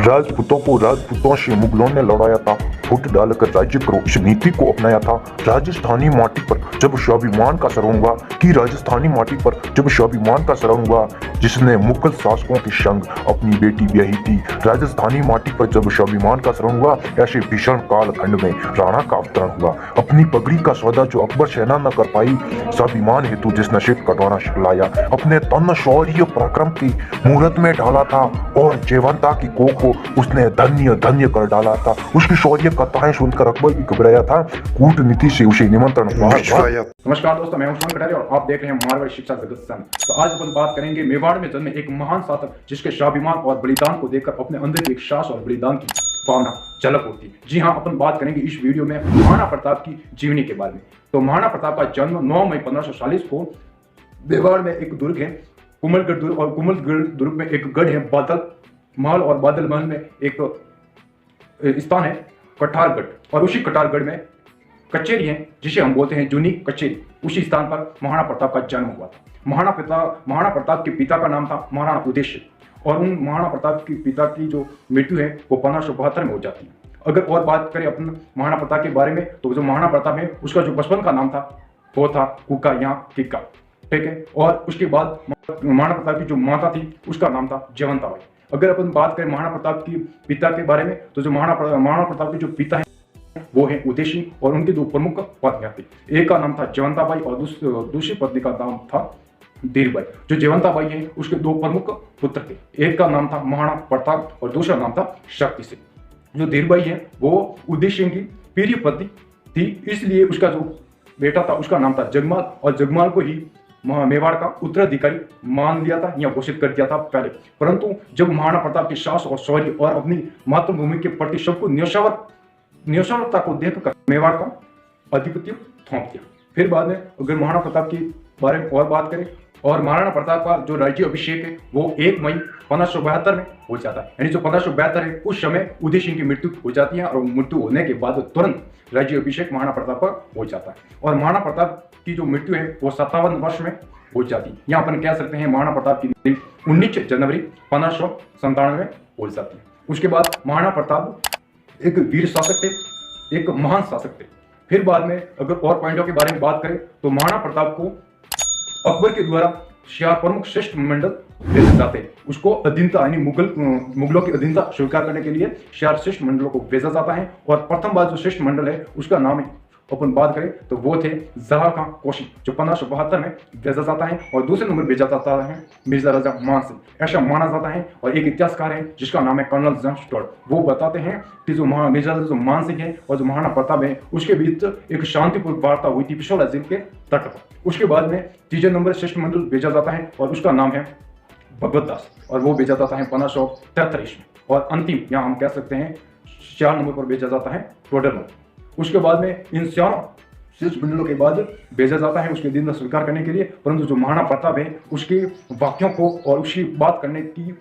राजपूतों को राजपूतों से मुगलों ने लड़ाया था, फुट डालकर राज्य करो इस नीति को अपनाया था। राजस्थानी माटी पर जब स्वाभिमान का सरंगा कि राजस्थानी माटी पर जब स्वाभिमान का सरंगा जिसने मुगल शासकों के संग अपनी बेटी ब्याही थी। राजस्थानी माटी पर जब स्वाभिमान का सरंगा ऐसे भीषण कालखंड में राणा का अवतरण हुआ। अपनी पगड़ी का सौदा जो अकबर सेना न कर पाई, स्वाभिमान हेतु जिसने सिर कटवाना सिखलाया, अपने तन शौर्य पराक्रम की मुहूर्त में डाला था और जयवंता की कोख को उसने धन्य धन्य कर डाला था। उसकी शौर्य कथाएं सुनकर अकबर भी घबराया था। कूटनीति से उसे निमंत्रण नमस्कार दोस्तों, मैं हूं सुमन कटारिया और आप देख रहे हैं मारवाड़ी शिक्षा जगत संघ। तो आज अपन बात करेंगे मेवाड़ में जन्मे एक महान शासक जिसके स्वाभिमान और बलिदान को देखकर अपने अंदर की एक साहस और बलिदान की भावना झलक होती। जी हाँ, अपन बात करेंगे इस वीडियो में महाराणा प्रताप की जीवनी के बारे में। तो महाराणा प्रताप का जन्म 9 मई 1540 को मेवाड़ में एक दुर्ग है कुमलगढ़ दुर्ग, और कुमलगढ़ दुर्ग में एक गढ़ है बादल महल, और बादल महल में एक स्थान है कठारगढ़, और उसी कठारगढ़ में कचेरी है जिसे हम बोलते हैं जूनी कचेरी। उसी स्थान पर महाराणा प्रताप का जन्म हुआ था। महाराणा प्रताप के पिता का नाम था महाराणा उदयसिंह, और उन महाराणा प्रताप के पिता की जो मृत्यु है वो 1572 में हो जाती है। अगर और बात करें अपन महाराणा प्रताप के बारे में, तो जो महाराणा प्रताप है उसका जो बचपन का नाम था वो था कुका या किक्का, ठीक है। और उसके बाद महाराणा प्रताप की जो माता थी उसका नाम था जयवंता बाई। अगर अपन बात करें महाराणा प्रताप की पिता के बारे में, तो जो महाराणा प्रताप के जो पिता है वो है उदय सिंह, और उनकी दो प्रमुख पत्नियां थी। एक का नाम था जयवंता बाई और दूसरी पत्नी का नाम था धीरबाई। जो जयवंता बाई है उसके दो प्रमुख पुत्र थे, एक का नाम था महाराणा प्रताप और दूसरा नाम था शक्ति सिंह। जो धीरबाई है वो उदय सिंह की प्रिय पत्नी थी, इसलिए उसका जो बेटा था उसका नाम था जगमाल, और जगमाल को ही मेवाड़ का उत्तराधिकारी मान लिया था या घोषित कर दिया था पहले। परंतु जब महाराणा प्रताप की साहस और शौर्य और अपनी मातृभूमि के प्रति सबको न्यौछावरता को देखकर मेवाड़ का आधिपत्य थोप दिया। फिर बाद में अगर महाराणा प्रताप के बारे में और बात करें, और महाराणा प्रताप का जो राज्य अभिषेक है वो 1 मई 1572 में हो जाता है। यानी जो 1572 है उस समय उदय सिंह की मृत्यु हो जाती है, और मृत्यु होने के बाद तुरंत राज्य अभिषेक महाराणा प्रताप का हो जाता है। और महाराणा प्रताप की जो मृत्यु है वो 57 वर्ष में हो जाती है। यहाँ अपन कह सकते हैं महाराणा प्रताप की 19 जनवरी 1597 में हो जाती है। उसके बाद महाराणा प्रताप एक वीर शासक थे, एक महान शासक थे। फिर बाद में अगर और पॉइंटों के बारे में बात करें, तो महाराणा प्रताप को अकबर के द्वारा 4 प्रमुख श्रेष्ठ मंडल भेजे जाते हैं। उसको अधीनता यानी मुगलों की अधीनता स्वीकार करने के लिए 4 श्रेष्ठ मंडलों को भेजा जाता है। और प्रथम बार जो श्रेष्ठ मंडल है उसका नाम है, अपन बात करें तो वो थे जहा खां कोशी, जो 1572 में भेजा जाता है। और दूसरे नंबर भेजा जाता है मिर्जा राजा मान सिंह, ऐसा माना जाता है। और एक इतिहासकार है जिसका नाम है कर्नल जेम्स टॉड, वो बताते हैं कि जो मिर्जा राजा मान सिंह है और जो महाराणा प्रताप है उसके बीच एक शांतिपूर्ण वार्ता हुई थी पिशोला झील के तट पर। उसके बाद में तीसरे नंबर श्रेष्ठ मंडल भेजा जाता है और उसका नाम है भगवत दास, और वो भेजा जाता है 1573 में। और अंतिम यहाँ हम कह सकते हैं 4 नंबर पर भेजा जाता है टोडरमल। उसके बाद में इन 4 श्रेष्ठ मंडलों के बाद भेजा जाता है उसके दिन स्वीकार करने के लिए। परंतु जो महाराणा प्रताप है उसके वाक्यों को और उसकी बात करने की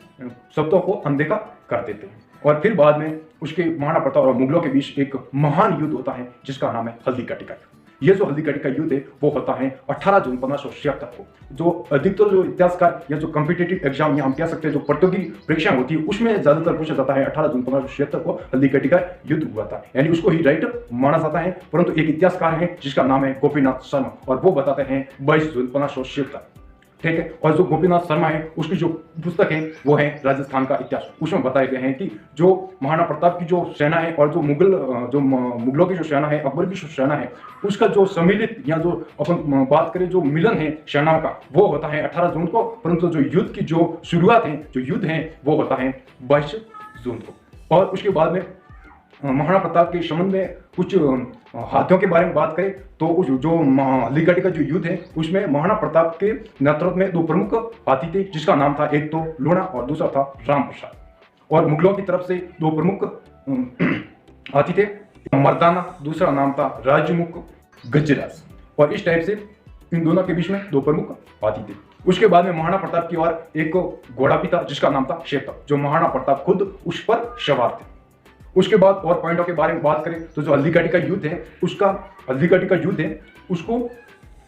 शब्दों को अनदेखा कर देते हैं। और फिर बाद में उसके महाराणा प्रताप और मुगलों के बीच एक महान युद्ध होता है जिसका नाम है हल्दी का टिकट। ये जो हल्दी का युद्ध है वो होता है 18 जून 1576 को। जो अधिकतर जो इतिहासकार या जो कॉम्पिटिटिव एग्जाम या हम कह सकते हैं जो प्रतियोगी परीक्षा होती है उसमें ज्यादातर पूछा जाता है 18 जून 1576 को हल्दी का युद्ध हुआ था, यानी उसको ही राइट माना जाता है। परंतु एक इतिहासकार है जिसका नाम है गोपीनाथ शर्मा, और वो बताते हैं 22 जून 1576, ठीक है। और जो गोपीनाथ शर्मा है उसकी जो पुस्तक है वो है राजस्थान का इतिहास। उसमें बताए गए हैं कि जो महाराणा प्रताप की जो सेना है और जो मुगलों की जो सेना है, अकबर की जो सेना है, उसका जो सम्मिलित या जो अपन बात करें जो मिलन है सेनाओं का वो होता है 18 जून को। परंतु जो युद्ध की जो शुरुआत है, जो युद्ध है वो होता है 22 जून को। और उसके बाद में महाराणा प्रताप के संबंध में कुछ हाथियों के बारे में बात करें तो उस जो हल्दीघाटी का जो युद्ध है उसमें महाराणा प्रताप के नेतृत्व में 2 प्रमुख हाथी थे, जिसका नाम था एक तो लूणा और दूसरा था राम प्रसाद। और मुगलों की तरफ से 2 प्रमुख हाथी थे, मर्दाना, दूसरा नाम था राजमुख गजराज। और इस टाइप से इन दोनों के बीच में 2 प्रमुख हाथी थे। उसके बाद में महाराणा प्रताप की ओर एक घोड़ा भी था जिसका नाम था शेखर, जो महाराणा प्रताप खुद उस पर सवार थे। उसके बाद और पॉइंटों के बारे में बात करें तो जो हल्दीघाटी का युद्ध है उसको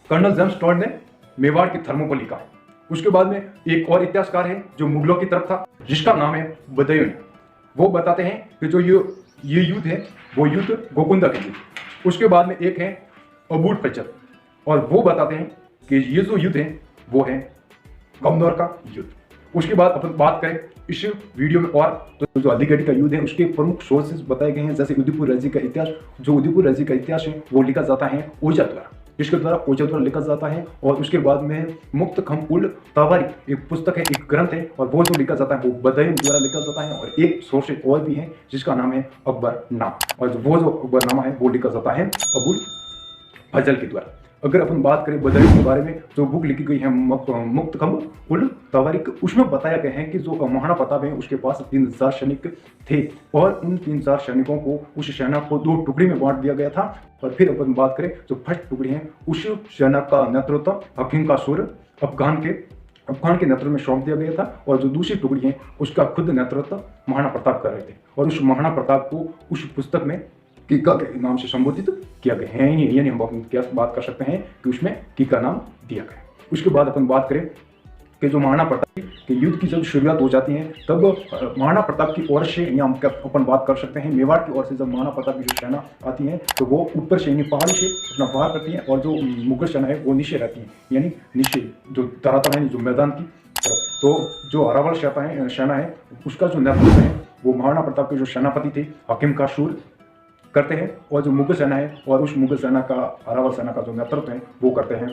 कर्नल जेम्स टॉड ने मेवाड़ की थर्मोपल लिखा है। उसके बाद में एक और इतिहासकार है जो मुगलों की तरफ था जिसका नाम है बदायूं। वो बताते हैं कि जो ये युद्ध है वो युद्ध गोकुंदा के युद्ध। उसके बाद में एक है अबूल फजल, और वो बताते हैं कि ये जो युद्ध है वो है कमदौर का युद्ध। उसके बाद अपन बात करें इस वीडियो में, और तो जो अलीगढ़ का युद्ध है उसके प्रमुख सोर्सेज बताए गए हैं, जैसे उदयपुर राज्य का इतिहास। जो उदयपुर राज्य का इतिहास है वो लिखा जाता है ओझा द्वारा, जिसके द्वारा ओझा द्वारा लिखा जाता है। और उसके बाद में मुक्त खम उल तवारी एक पुस्तक है, एक ग्रंथ है, और वो जो लिखा जाता है वो बदायूं द्वारा लिखा जाता है। और एक सोर्स और भी है जिसका नाम है अकबरनामा, और वो जो अकबरनामा है वो लिखा जाता है अबुल फजल के द्वारा। अगर अपन बात करें बदायूं के बारे में, जो बुक लिखी गई है मुक्त खम उल तवारीख, उसमें बताया गया है कि जो महाराणा प्रताप है उसके पास 3000 सैनिक थे, और उन 3000 सैनिकों को उस सेना को 2 टुकड़ी में बांट दिया गया था। और फिर अपन बात करें जो फर्स्ट टुकड़ी है उस सेना का नेतृत्व हकीम का सूर अफगान के नेतृत्व में सौंप दिया गया था, और जो दूसरी टुकड़ी है उसका खुद नेतृत्व महाराणा प्रताप कर रहे थे। और उस महाराणा प्रताप को उस पुस्तक में कीका के नाम से संबोधित किया गया है, यानी हम क्या बात कर सकते हैं कि उसमें कीका नाम दिया गया। उसके बाद अपन बात करें कि जो महाराणा प्रताप के युद्ध की जब शुरुआत हो जाती है तब महाराणा प्रताप की ओर से, या हम अपन बात कर सकते हैं मेवाड़ की ओर से, जब महाराणा प्रताप की जो सेना आती है तो वो ऊपर से यानी पहाड़ी से अपना वार करती है, और जो मुगल सेना है वो नीचे रहती है, यानी नीचे जो धरातल है जो मैदान की तरफ। तो जो अरावल सेना है उसका जो नेतृत्व है वो महाराणा प्रताप के जो सेनापति थे हकीम का सूर करते हैं, और जो मुगल सेना है और उस मुगल सेना का अरावल सेना का जो नेतृत्व है वो करते हैं